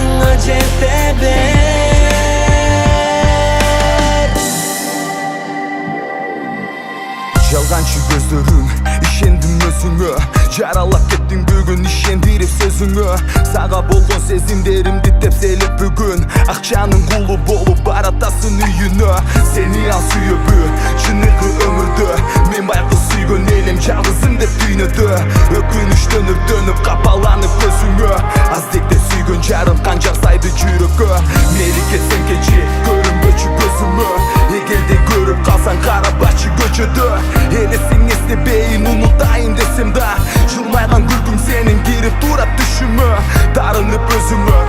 саңа жете бер. Жалганчы көздөрүң, ишендим өзүңө. Жаралап кеттиң бүгүн, ишендирип сөзүңө. Сага болгон сезимдеримди тепселеп бүгүн. Акчанын кулу болуп баратасың үйүнө. Сени ал сүйөбү, чыныгы өмүрдө. Мен байкы сүйгөн элем жалгызым деп түйнөдө. Өкүнүчтөнүп дөнүп капаланып көзүңө. Аздекте сүйгөн жарым канжарсайды жүрөккө. Мери кетсең кечи, көрүнбөчү көзүмө. Эгерде көрүп калсаң карабачы көчөдө. Элесиң эстебейин унутайын десем да, жылмайган күлкүң сенин кирип турат түшүмө. Тарынып өзүмө